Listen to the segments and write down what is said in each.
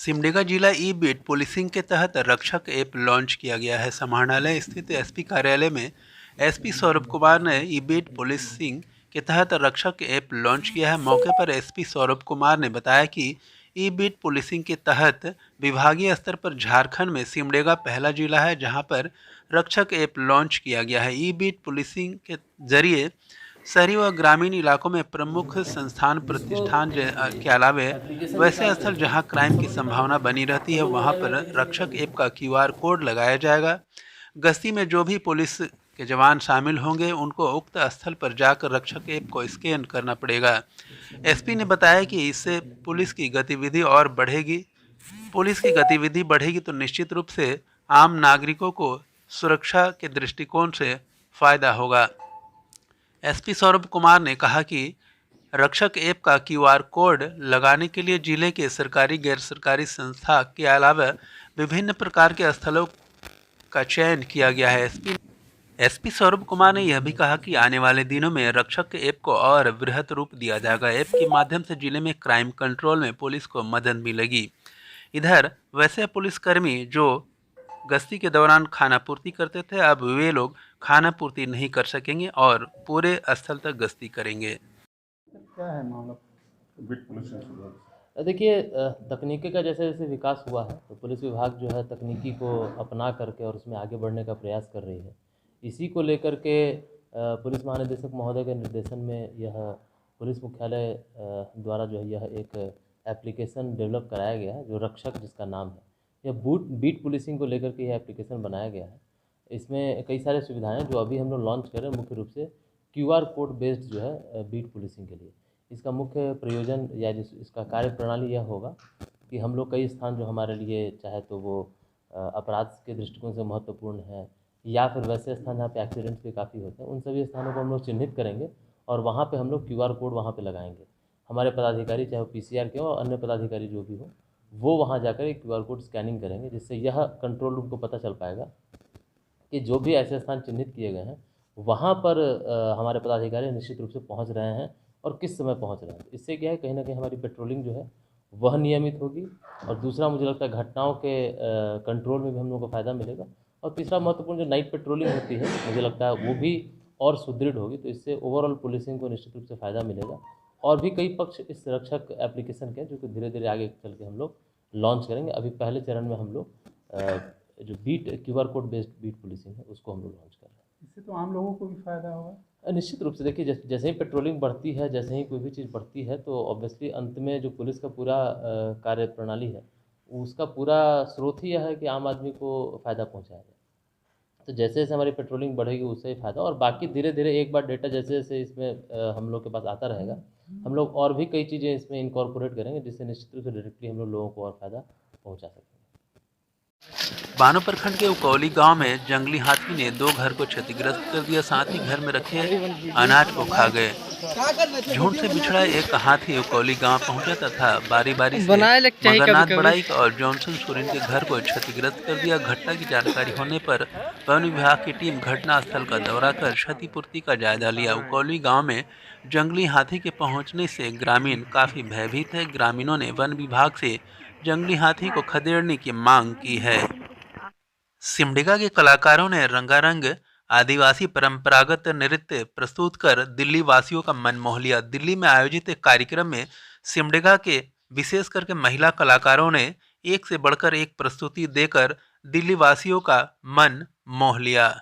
सिमडेगा जिला ई beat policing के तहत रक्षक ऐप लॉन्च किया गया है। समाहरणालय स्थित एसपी कार्यालय में एसपी सौरभ कुमार ने ई बीट पुलिसिंग के तहत रक्षक ऐप लॉन्च किया है। मौके पर एसपी सौरभ कुमार ने बताया कि ई बीट पुलिसिंग के तहत विभागीय स्तर पर झारखंड में सिमडेगा पहला जिला है जहां पर रक्षक ऐप लॉन्च किया गया है। ई बीट पुलिसिंग के जरिए शहरी व ग्रामीण इलाकों में प्रमुख संस्थान प्रतिष्ठान के अलावे वैसे स्थल जहां क्राइम की संभावना बनी रहती है वहां पर रक्षक ऐप का क्यूआर कोड लगाया जाएगा। गश्ती में जो भी पुलिस के जवान शामिल होंगे उनको उक्त स्थल पर जाकर रक्षक ऐप को स्कैन करना पड़ेगा। एसपी ने बताया कि इससे पुलिस की गतिविधि और बढ़ेगी। पुलिस की गतिविधि बढ़ेगी तो निश्चित रूप से आम नागरिकों को सुरक्षा के दृष्टिकोण से फायदा होगा। एसपी सौरभ कुमार ने कहा कि रक्षक ऐप का क्यूआर कोड लगाने के लिए जिले के सरकारी गैर सरकारी संस्था के अलावा विभिन्न प्रकार के स्थलों का चयन किया गया है। एसपी सौरभ कुमार ने यह भी कहा कि आने वाले दिनों में रक्षक ऐप को और वृहत रूप दिया जाएगा। ऐप के माध्यम से जिले में क्राइम कंट्रोल में पुलिस को मदद मिलेगी। इधर वैसे पुलिसकर्मी जो गश्ती के दौरान खाना पूर्ति करते थे अब वे लोग खाना पूर्ति नहीं कर सकेंगे और पूरे स्थल तक गश्ती करेंगे। क्या है मामला बीट पुलिसिंग से? देखिए, तकनीकी का जैसे जैसे विकास हुआ है तो पुलिस विभाग जो है तकनीकी को अपना करके और उसमें आगे बढ़ने का प्रयास कर रही है। इसी को लेकर के पुलिस महानिदेशक महोदय के निर्देशन में यह पुलिस मुख्यालय द्वारा जो है यह एक एप्लीकेशन डेवलप कराया गया है जो रक्षक जिसका नाम है। यह बीट पुलिसिंग को लेकर के यह एप्लीकेशन बनाया गया है। इसमें कई सारे सुविधाएं हैं जो अभी हम लोग लॉन्च कर रहे हैं, मुख्य रूप से क्यूआर कोड बेस्ड जो है बीट पुलिसिंग के लिए। इसका मुख्य प्रयोजन या इसका कार्य प्रणाली यह होगा कि हम लोग कई स्थान जो हमारे लिए चाहे तो वो अपराध के दृष्टिकोण से महत्वपूर्ण है या फिर वैसे स्थान जहाँ पे एक्सीडेंट्स भी काफ़ी होते हैं उन सभी स्थानों को हम लोग चिन्हित करेंगे और वहाँ पे हम लोग क्यूआर कोड वहाँ पे लगाएंगे। हमारे पदाधिकारी चाहे वो पीसीआर के हो और अन्य पदाधिकारी जो भी हो वो वहाँ जाकर एक क्यूआर कोड स्कैनिंग करेंगे, जिससे यह कंट्रोल रूम को पता चल पाएगा कि जो भी ऐसे स्थान चिन्हित किए गए हैं वहाँ पर हमारे पदाधिकारी निश्चित रूप से पहुँच रहे हैं और किस समय पहुँच रहे हैं। इससे क्या है, कहीं ना कहीं हमारी पेट्रोलिंग जो है वह नियमित होगी और दूसरा मुझे लगता है घटनाओं के कंट्रोल में भी हम लोगों को फ़ायदा मिलेगा और तीसरा महत्वपूर्ण जो नाइट पेट्रोलिंग होती है मुझे लगता है वो भी और सुदृढ़ होगी। तो इससे ओवरऑल पुलिसिंग को निश्चित रूप से फ़ायदा मिलेगा और भी कई पक्ष इस रक्षक एप्लीकेशन के जो कि धीरे धीरे आगे चल के हम लोग लॉन्च करेंगे। अभी पहले चरण में हम लोग जो QR code based beat policing है उसको हम लोग लॉन्च कर रहे हैं। इससे तो आम लोगों को भी फायदा होगा। निश्चित रूप से देखिए, जैसे ही पेट्रोलिंग बढ़ती है, जैसे ही कोई भी चीज़ बढ़ती है तो ऑब्वियसली अंत में जो पुलिस का पूरा कार्य प्रणाली है उसका पूरा स्रोत ही यह है कि आम आदमी को फ़ायदा पहुंचाया जाए। तो जैसे जैसे हमारी पेट्रोलिंग बढ़ेगी उससे ही फ़ायदा और बाकी धीरे धीरे एक बार डेटा जैसे जैसे इसमें हम लोग के पास आता रहेगा हम लोग और भी कई चीज़ें इसमें इनकॉर्पोरेट करेंगे जिससे निश्चित रूप से डायरेक्टली हम लोगों को और फ़ायदा पहुँचा सकेंगे। बानो प्रखंड के उकौली गांव में जंगली हाथी ने 2 घर को क्षतिग्रस्त कर दिया, साथ ही घर में रखे अनाज को खा गए। झुंड से बिछड़ा एक हाथी उकौली गांव पहुंचा तथा बारी बारी से मगरनाथ बड़ाइक और जॉनसन सोरेन के घर को क्षतिग्रस्त कर दिया। घटना की जानकारी होने पर वन विभाग की टीम घटना स्थल का दौरा कर क्षतिपूर्ति का जायजा लिया। उकौली गाँव में जंगली हाथी के पहुँचने से ग्रामीण काफ़ी भयभीत है। ग्रामीणों ने वन विभाग से जंगली हाथी को खदेड़ने की मांग की है। सिमडेगा के कलाकारों ने रंगारंग आदिवासी परंपरागत नृत्य प्रस्तुत कर दिल्ली वासियों का मन मोह लिया। दिल्ली में आयोजित एक कार्यक्रम में सिमडेगा के विशेष करके महिला कलाकारों ने एक से बढ़कर एक प्रस्तुति देकर दिल्ली वासियों का मन मोह लिया।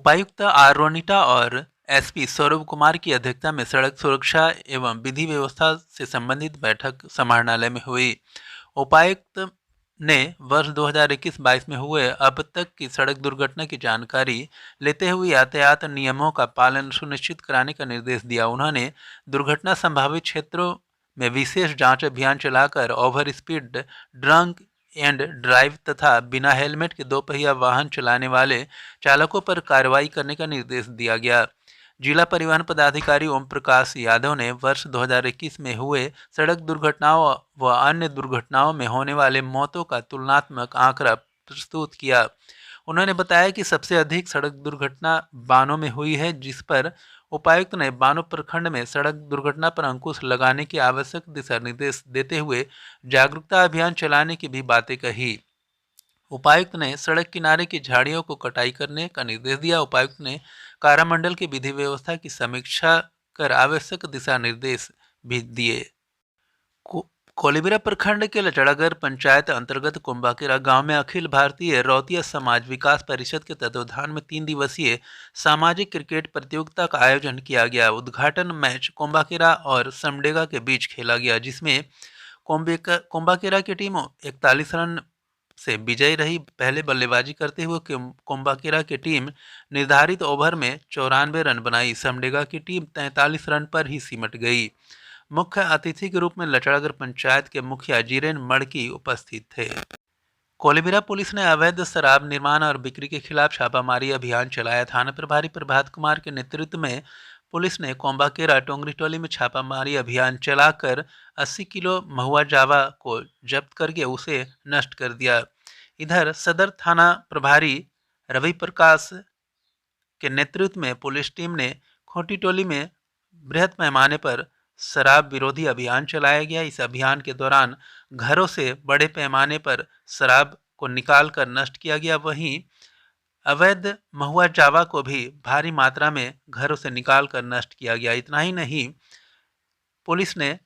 उपायुक्त आर रोनिटा और एसपी सौरभ कुमार की अध्यक्षता में सड़क सुरक्षा एवं विधि व्यवस्था से संबंधित बैठक समाहरणालय में हुई। उपायुक्त ने वर्ष 2021-22 में हुए अब तक की सड़क दुर्घटना की जानकारी लेते हुए यातायात नियमों का पालन सुनिश्चित कराने का निर्देश दिया। उन्होंने दुर्घटना संभावित क्षेत्रों में विशेष जांच अभियान चलाकर over speed, drunk and drive तथा बिना हेलमेट के दोपहिया वाहन चलाने वाले चालकों पर कार्रवाई करने का निर्देश दिया गया। जिला परिवहन पदाधिकारी ओम प्रकाश यादव ने वर्ष 2021 में हुए सड़क दुर्घटनाओं व अन्य दुर्घटनाओं में होने वाले मौतों का तुलनात्मक आंकड़ा प्रस्तुत किया। उन्होंने बताया कि सबसे अधिक सड़क दुर्घटना बानों में हुई है, जिस पर उपायुक्त ने बानो प्रखंड में सड़क दुर्घटना पर अंकुश लगाने के आवश्यक दिशा निर्देश देते हुए जागरूकता अभियान चलाने की भी बातें कही। उपायुक्त ने सड़क किनारे की झाड़ियों को कटाई करने का निर्देश दिया। उपायुक्त ने कारा मंडल की विधि व्यवस्था की समीक्षा कर आवश्यक दिशा निर्देश भी दिए। कोलिबिरा प्रखंड के लचड़ागर पंचायत अंतर्गत कुंबाकेरा गांव में अखिल भारतीय रौतिया समाज विकास परिषद के तत्वाधान में 3 दिवसीय सामाजिक क्रिकेट प्रतियोगिता का आयोजन किया गया। उद्घाटन मैच कुंबाकेरा और समडेगा के बीच खेला गया, जिसमें कुंबाकेरा की टीम 41 रन से विजयी रही। पहले बल्लेबाजी करते हुए कुंबाकेरा की टीम निर्धारित ओवर में 94 रन बनाई। समडेगा की टीम 43 रन पर ही सिमट गई। मुख्य अतिथि के रूप में लचड़ागर पंचायत के मुखिया जीरेन मड़की उपस्थित थे। कोलिबिरा पुलिस ने अवैध शराब निर्माण और बिक्री के खिलाफ छापामारी अभियान चलाया। थाना प्रभारी प्रभात कुमार के नेतृत्व में पुलिस ने कोंबाकेरा टोंगरी टोली में छापामारी अभियान चलाकर 80 किलो महुआ जावा को जब्त करके उसे नष्ट कर दिया। इधर सदर थाना प्रभारी रवि प्रकाश के नेतृत्व में पुलिस टीम ने खोटी टोली में बृहद पैमाने पर शराब विरोधी अभियान चलाया गया। इस अभियान के दौरान घरों से बड़े पैमाने पर शराब को निकाल कर नष्ट किया गया। वहीं अवैध महुआ जावा को भी भारी मात्रा में घरों से निकाल कर नष्ट किया गया। इतना ही नहीं, पुलिस ने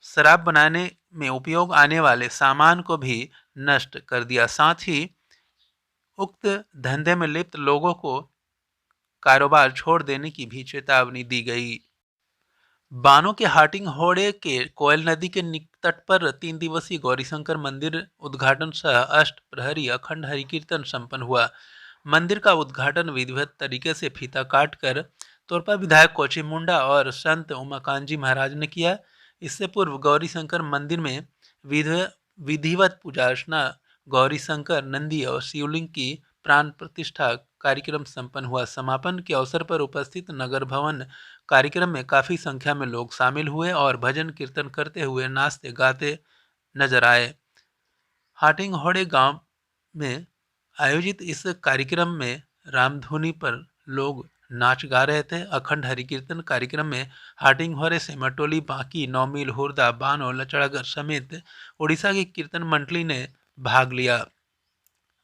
शराब बनाने में उपयोग आने वाले सामान को भी नष्ट कर दिया। साथ ही उक्त धंधे में लिप्त लोगों को कारोबार छोड़ देने की भी चेतावनी दी गई। बानो के हाटिंग होड़े के कोयल नदी के तट पर 3 दिवसीय गौरीशंकर मंदिर उद्घाटन सह अष्ट प्रहरी अखंड हरि कीर्तन संपन्न हुआ। मंदिर का उद्घाटन विधिवत तरीके से फीता काटकर तोरपा विधायक कोची मुंडा और संत उमाकांत जी महाराज ने किया। इससे पूर्व गौरीशंकर मंदिर में विधिवत पूजा अर्चना, गौरीशंकर, नंदी और शिवलिंग की प्राण प्रतिष्ठा कार्यक्रम संपन्न हुआ। समापन के अवसर पर उपस्थित नगर भवन कार्यक्रम में काफी संख्या में लोग शामिल हुए और भजन कीर्तन करते हुए नाचते गाते नजर आए। हाटिंग होड़े गांव में आयोजित इस कार्यक्रम में रामधुनी पर लोग नाच गा रहे थे। अखंड हरि कीर्तन कार्यक्रम में हाटिंग होड़े से मटोली, बांकी, नौमील, हुरदा, बानो, लचड़ागर समेत उड़ीसा की कीर्तन मंडली ने भाग लिया।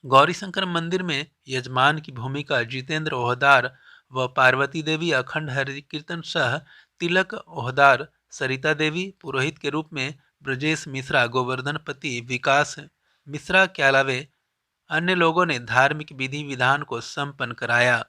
गौरीशंकर मंदिर में यजमान की भूमिका जितेंद्र ओहदार व पार्वती देवी, अखंड हरि कीर्तन सह तिलक ओहदार, सरिता देवी, पुरोहित के रूप में ब्रजेश मिश्रा, गोवर्धन पति, विकास मिश्रा के अलावे अन्य लोगों ने धार्मिक विधि विधान को संपन्न कराया।